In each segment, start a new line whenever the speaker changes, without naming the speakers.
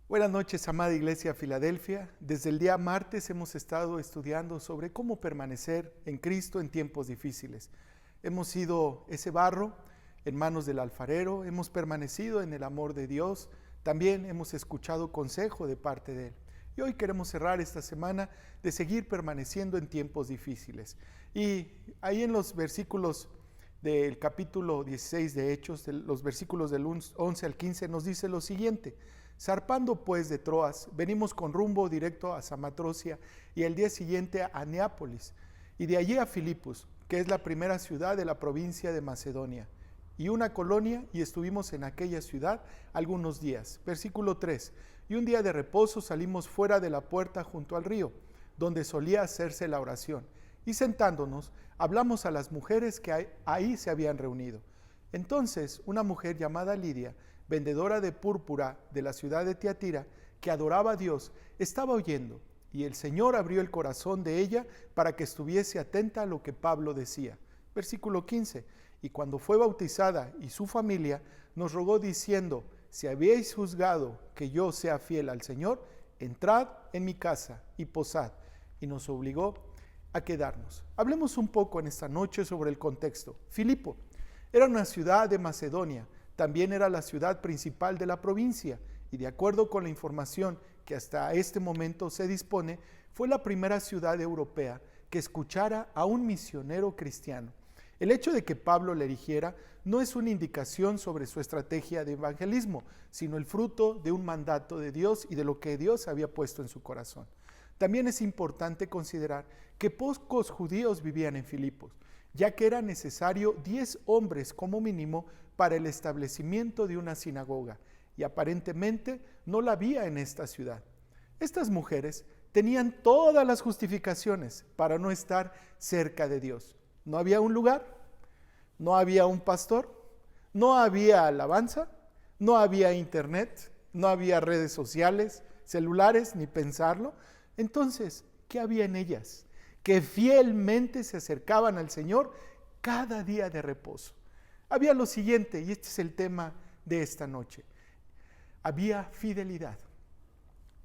Buenas noches, amada Iglesia Filadelfia. Desde el día martes hemos estado estudiando sobre cómo permanecer en Cristo en tiempos difíciles. Hemos sido ese barro en manos del alfarero, hemos permanecido en el amor de Dios, también hemos escuchado consejo de parte de Él. Y hoy queremos cerrar esta semana de seguir permaneciendo en tiempos difíciles. Y ahí en los versículos del capítulo 16 de Hechos, los versículos del 11 al 15, nos dice lo siguiente: zarpando pues de Troas, venimos con rumbo directo a Samatrocia y el día siguiente a Neápolis, y de allí a Filipos, que es la primera ciudad de la provincia de Macedonia, y una colonia, y estuvimos en aquella ciudad algunos días. Versículo 3, y un día de reposo salimos fuera de la puerta junto al río, donde solía hacerse la oración, y sentándonos, hablamos a las mujeres que ahí se habían reunido. Entonces una mujer llamada Lidia, vendedora de púrpura de la ciudad de Tiatira, que adoraba a Dios, estaba oyendo, y el Señor abrió el corazón de ella para que estuviese atenta a lo que Pablo decía. Versículo 15, y cuando fue bautizada y su familia, nos rogó diciendo: si habéis juzgado que yo sea fiel al Señor, entrad en mi casa y posad, y nos obligó a quedarnos. Hablemos un poco en esta noche sobre el contexto. Filipo era una ciudad de Macedonia, también era la ciudad principal de la provincia, y de acuerdo con la información que hasta este momento se dispone, fue la primera ciudad europea que escuchara a un misionero cristiano. El hecho de que Pablo le eligiera no es una indicación sobre su estrategia de evangelismo, sino el fruto de un mandato de Dios y de lo que Dios había puesto en su corazón. También es importante considerar que pocos judíos vivían en Filipos, ya que era necesario 10 hombres como mínimo para el establecimiento de una sinagoga, y aparentemente no la había en esta ciudad. Estas mujeres tenían todas las justificaciones para no estar cerca de Dios. No había un lugar, no había un pastor, no había alabanza, no había internet, no había redes sociales, celulares, ni pensarlo. Entonces, ¿qué había en ellas? Que fielmente se acercaban al Señor cada día de reposo. Había lo siguiente, y este es el tema de esta noche: había fidelidad.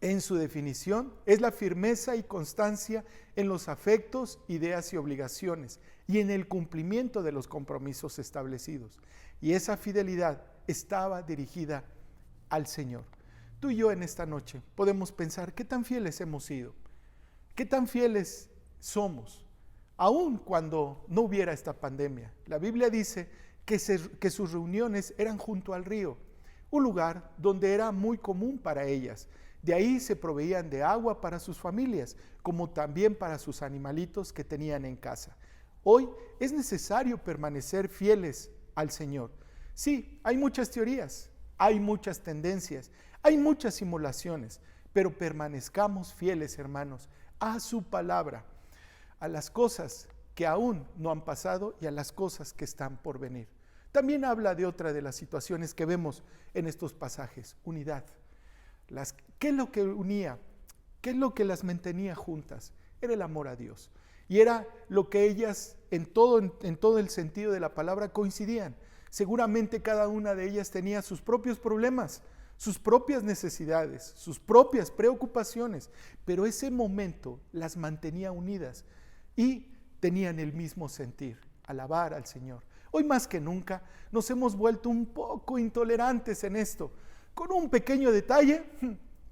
En su definición, es la firmeza y constancia en los afectos, ideas y obligaciones, y en el cumplimiento de los compromisos establecidos. Y esa fidelidad estaba dirigida al Señor. Tú y yo en esta noche podemos pensar: ¿qué tan fieles hemos sido? ¿Qué tan fieles somos? Aun cuando no hubiera esta pandemia. La Biblia dice que sus reuniones eran junto al río, un lugar donde era muy común para ellas. De ahí se proveían de agua para sus familias, como también para sus animalitos que tenían en casa. Hoy es necesario permanecer fieles al Señor. Sí, hay muchas teorías, hay muchas tendencias, hay muchas simulaciones, pero permanezcamos fieles, hermanos, a su palabra, a las cosas que aún no han pasado y a las cosas que están por venir. También habla de otra de las situaciones que vemos en estos pasajes: unidad. ¿Qué es lo que unía? ¿Qué es lo que las mantenía juntas? Era el amor a Dios. Y era lo que ellas en todo el sentido de la palabra coincidían. Seguramente cada una de ellas tenía sus propios problemas, sus propias necesidades, sus propias preocupaciones, pero ese momento las mantenía unidas y tenían el mismo sentir: alabar al Señor. Hoy más que nunca nos hemos vuelto un poco intolerantes en esto. Con un pequeño detalle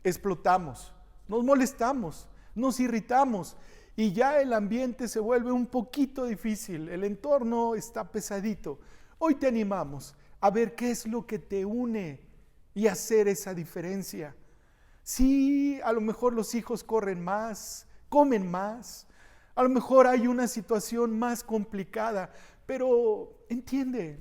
explotamos, nos molestamos, nos irritamos, y ya el ambiente se vuelve un poquito difícil, el entorno está pesadito. Hoy te animamos a ver qué es lo que te une y hacer esa diferencia. Sí, a lo mejor los hijos corren más, comen más, a lo mejor hay una situación más complicada, pero entiende,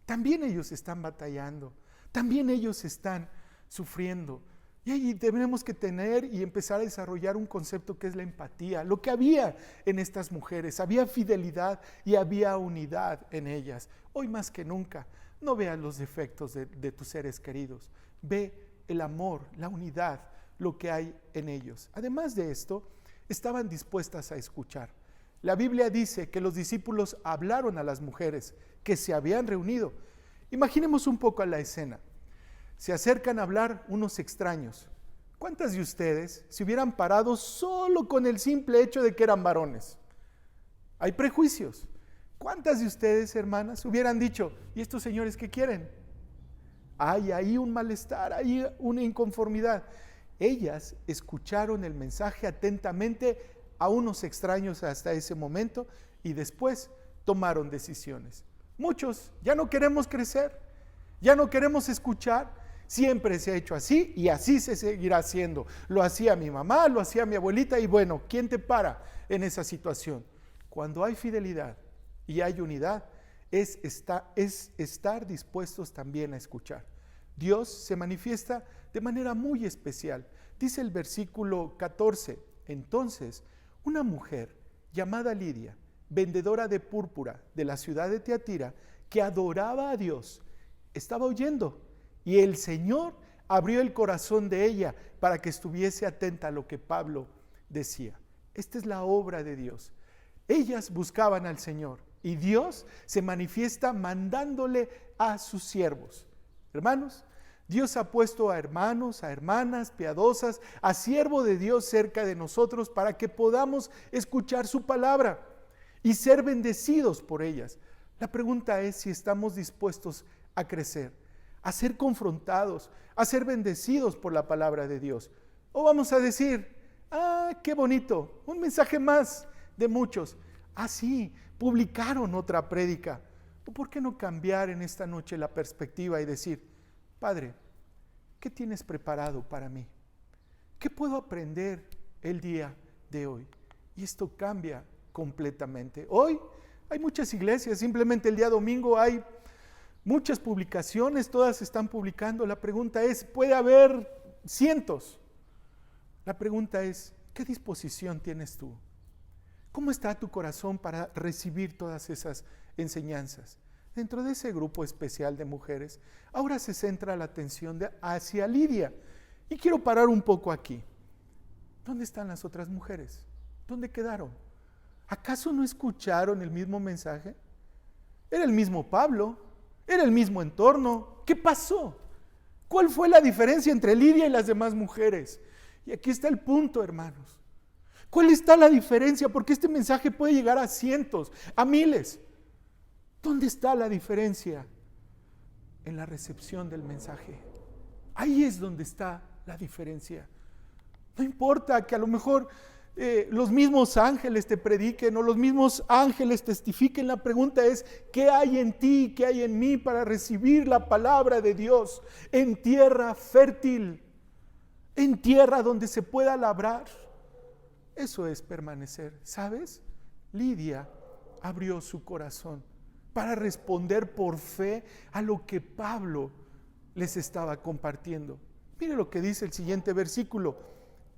también ellos están batallando, también ellos están sufriendo. Y ahí tenemos que tener y empezar a desarrollar un concepto que es la empatía. Lo que había en estas mujeres: había fidelidad y había unidad en ellas. Hoy más que nunca, no veas los defectos de tus seres queridos. Ve el amor, la unidad, lo que hay en ellos. Además de esto, estaban dispuestas a escuchar. La Biblia dice que los discípulos hablaron a las mujeres que se habían reunido. Imaginemos un poco la escena. Se acercan a hablar unos extraños, ¿Cuántas de ustedes se hubieran parado solo con el simple hecho de que eran varones? Hay prejuicios. ¿Cuántas de ustedes, hermanas, hubieran dicho, ¿y estos señores qué quieren? Hay ahí un malestar, hay una inconformidad. Ellas escucharon el mensaje atentamente a unos extraños hasta ese momento y después tomaron decisiones. Muchos ya no queremos crecer, ya no queremos escuchar. Siempre se ha hecho así y así se seguirá haciendo. Lo hacía mi mamá, lo hacía mi abuelita y bueno, ¿quién te para en esa situación? Cuando hay fidelidad y hay unidad, es estar dispuestos también a escuchar. Dios se manifiesta de manera muy especial. Dice el versículo 14, entonces una mujer llamada Lidia, vendedora de púrpura de la ciudad de Tiatira, que adoraba a Dios, estaba oyendo y el Señor abrió el corazón de ella para que estuviese atenta a lo que Pablo decía. Esta es la obra de Dios. Ellas buscaban al Señor y Dios se manifiesta mandándole a sus siervos. Hermanos, Dios ha puesto a hermanos, a hermanas piadosas, a siervo de Dios cerca de nosotros para que podamos escuchar su palabra y ser bendecidos por ellas. La pregunta es si estamos dispuestos a crecer, a ser confrontados, a ser bendecidos por la palabra de Dios. O vamos a decir, qué bonito, un mensaje más de muchos. Sí, publicaron otra prédica. ¿O por qué no cambiar en esta noche la perspectiva y decir, Padre, ¿qué tienes preparado para mí? ¿Qué puedo aprender el día de hoy? Y esto cambia completamente. Hoy hay muchas iglesias, simplemente el día domingo hay muchas publicaciones, todas están publicando. La pregunta es, puede haber cientos. La pregunta es, ¿qué disposición tienes tú? ¿Cómo está tu corazón para recibir todas esas enseñanzas? Dentro de ese grupo especial de mujeres, ahora se centra la atención hacia Lidia. Y quiero parar un poco aquí. ¿Dónde están las otras mujeres? ¿Dónde quedaron? ¿Acaso no escucharon el mismo mensaje? Era el mismo Pablo, era el mismo entorno. ¿Qué pasó? ¿Cuál fue la diferencia entre Lidia y las demás mujeres? Y aquí está el punto, hermanos. ¿Cuál está la diferencia? Porque este mensaje puede llegar a cientos, a miles. ¿Dónde está la diferencia? En la recepción del mensaje. Ahí es donde está la diferencia. No importa que a lo mejor los mismos ángeles te prediquen o los mismos ángeles testifiquen. La pregunta es, ¿qué hay en ti, qué hay en mí para recibir la palabra de Dios en tierra fértil, en tierra donde se pueda labrar? Eso es permanecer, ¿sabes? Lidia abrió su corazón para responder por fe a lo que Pablo les estaba compartiendo. Mire lo que dice el siguiente versículo,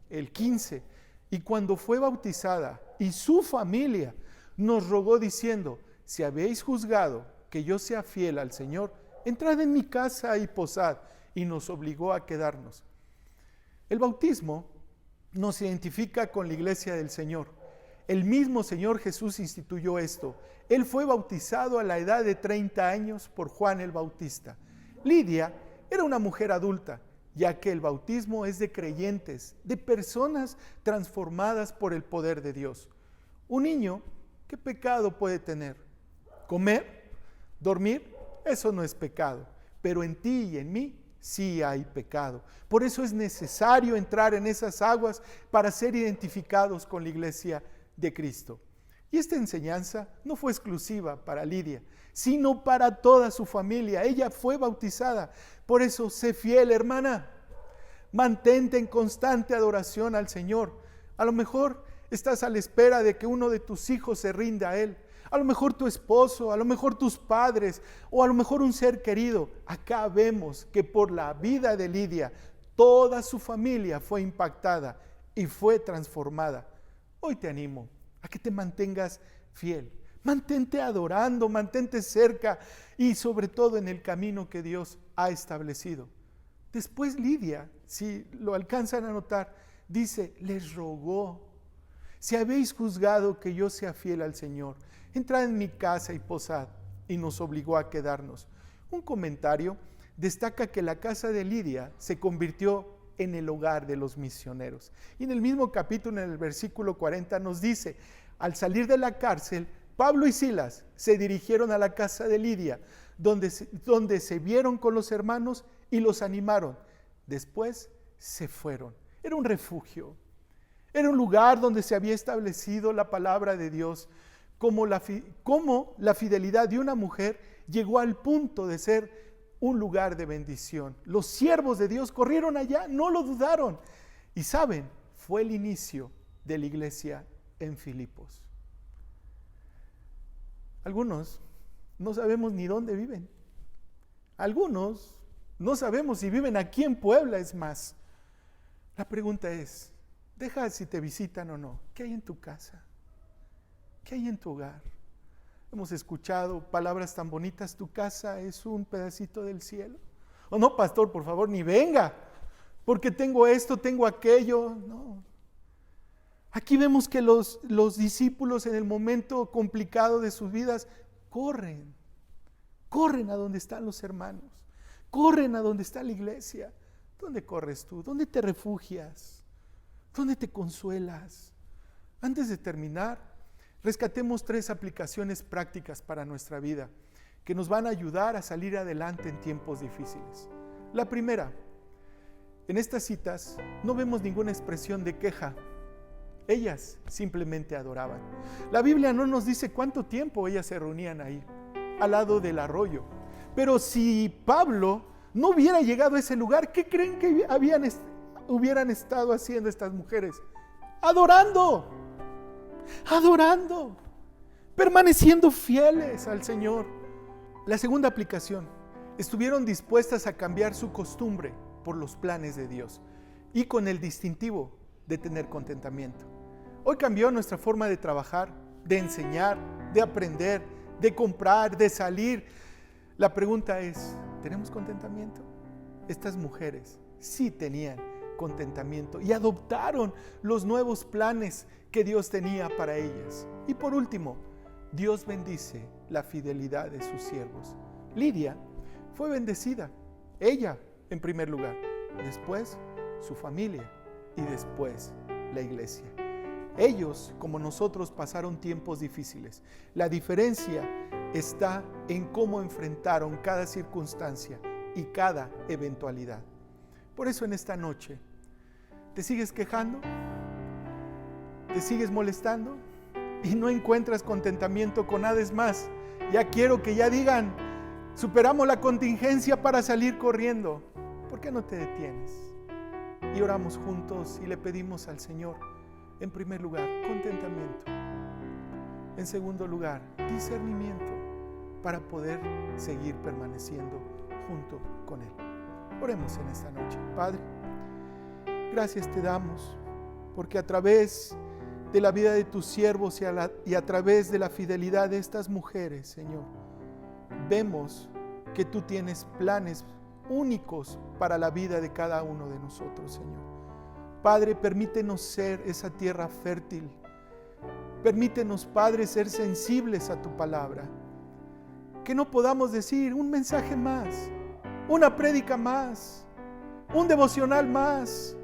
el 15. Y cuando fue bautizada y su familia nos rogó diciendo, si habéis juzgado que yo sea fiel al Señor, entrad en mi casa y posad, y nos obligó a quedarnos. El bautismo nos identifica con la iglesia del Señor. El mismo Señor Jesús instituyó esto. Él fue bautizado a la edad de 30 años por Juan el Bautista. Lidia era una mujer adulta, ya que el bautismo es de creyentes, de personas transformadas por el poder de Dios. Un niño, ¿qué pecado puede tener? ¿Comer? ¿Dormir? Eso no es pecado, pero en ti y en mí sí hay pecado. Por eso es necesario entrar en esas aguas para ser identificados con la iglesia de Cristo. Y esta enseñanza no fue exclusiva para Lidia, sino para toda su familia. Ella fue bautizada. Por eso, sé fiel, hermana. Mantente en constante adoración al Señor. A lo mejor estás a la espera de que uno de tus hijos se rinda a Él. A lo mejor tu esposo, a lo mejor tus padres, o a lo mejor un ser querido. Acá vemos que por la vida de Lidia, toda su familia fue impactada y fue transformada. Hoy te animo a que te mantengas fiel. Mantente adorando, mantente cerca y sobre todo en el camino que Dios ha establecido. Después Lidia, si lo alcanzan a notar, dice, les rogó, si habéis juzgado que yo sea fiel al Señor, entrad en mi casa y posad, y nos obligó a quedarnos. Un comentario destaca que la casa de Lidia se convirtió en el hogar de los misioneros. Y en el mismo capítulo, en el versículo 40, nos dice, al salir de la cárcel, Pablo y Silas se dirigieron a la casa de Lidia, donde se vieron con los hermanos y los animaron. Después se fueron. Era un refugio. Era un lugar donde se había establecido la palabra de Dios, como la fidelidad de una mujer llegó al punto de ser un lugar de bendición. Los siervos de Dios corrieron allá, no lo dudaron. Y saben, fue el inicio de la iglesia en Filipos. Algunos no sabemos ni dónde viven. Algunos no sabemos si viven aquí en Puebla, es más. La pregunta es, deja si te visitan o no. ¿Qué hay en tu casa? ¿Qué hay en tu hogar? Hemos escuchado palabras tan bonitas, tu casa es un pedacito del cielo. O no, pastor, por favor, ni venga, porque tengo esto, tengo aquello. No. Aquí vemos que los discípulos en el momento complicado de sus vidas corren a donde están los hermanos, corren a donde está la iglesia. ¿Dónde corres tú? ¿Dónde te refugias? ¿Dónde te consuelas? Antes de terminar, rescatemos 3 aplicaciones prácticas para nuestra vida que nos van a ayudar a salir adelante en tiempos difíciles. La primera, en estas citas no vemos ninguna expresión de queja. Ellas simplemente adoraban. La Biblia no nos dice cuánto tiempo ellas se reunían ahí, al lado del arroyo. Pero si Pablo no hubiera llegado a ese lugar, ¿qué creen que hubieran estado haciendo estas mujeres? Adorando, permaneciendo fieles al Señor. La segunda aplicación, estuvieron dispuestas a cambiar su costumbre por los planes de Dios y con el distintivo de tener contentamiento. Hoy cambió nuestra forma de trabajar, de enseñar, de aprender, de comprar, de salir. La pregunta es, ¿tenemos contentamiento? Estas mujeres sí tenían contentamiento y adoptaron los nuevos planes que Dios tenía para ellas. Y por último, Dios bendice la fidelidad de sus siervos. Lidia fue bendecida, ella en primer lugar, después su familia y después la iglesia. Ellos, como nosotros, pasaron tiempos difíciles. La diferencia está en cómo enfrentaron cada circunstancia y cada eventualidad. Por eso en esta noche, ¿te sigues quejando? ¿Te sigues molestando? Y no encuentras contentamiento con nada. Es más, ya quiero que ya digan, superamos la contingencia para salir corriendo. ¿Por qué no te detienes? Y oramos juntos y le pedimos al Señor, en primer lugar, contentamiento. En segundo lugar, discernimiento para poder seguir permaneciendo junto con Él. Oremos en esta noche. Padre, gracias te damos porque a través de la vida de tus siervos y a través de la fidelidad de estas mujeres, Señor, vemos que tú tienes planes únicos para la vida de cada uno de nosotros, Señor. Padre, permítenos ser esa tierra fértil. Permítenos, Padre, ser sensibles a tu palabra. Que no podamos decir un mensaje más, una prédica más, un devocional más,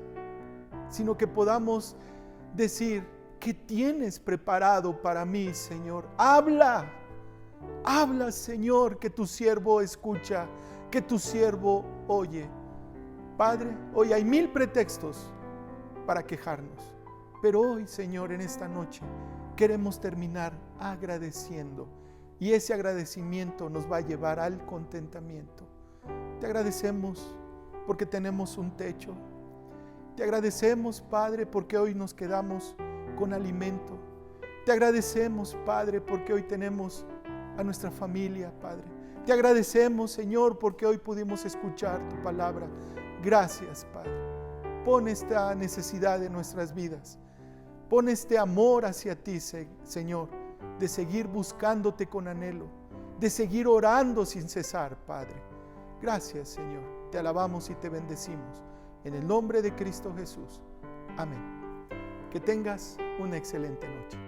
sino que podamos decir, ¿qué tienes preparado para mí, Señor? Habla, Señor, que tu siervo escucha, que tu siervo oye. Padre, hoy hay 1000 pretextos para quejarnos, pero hoy, Señor, en esta noche queremos terminar agradeciendo, y ese agradecimiento nos va a llevar al contentamiento. Te agradecemos porque tenemos un techo. Te agradecemos, Padre, porque hoy nos quedamos con alimento. Te agradecemos, Padre, porque hoy tenemos a nuestra familia, Padre. Te agradecemos, Señor, porque hoy pudimos escuchar tu palabra. Gracias, Padre. Pon esta necesidad en nuestras vidas. Pon este amor hacia ti, Señor, de seguir buscándote con anhelo, de seguir orando sin cesar, Padre. Gracias, Señor. Te alabamos y te bendecimos. En el nombre de Cristo Jesús. Amén. Que tengas una excelente noche.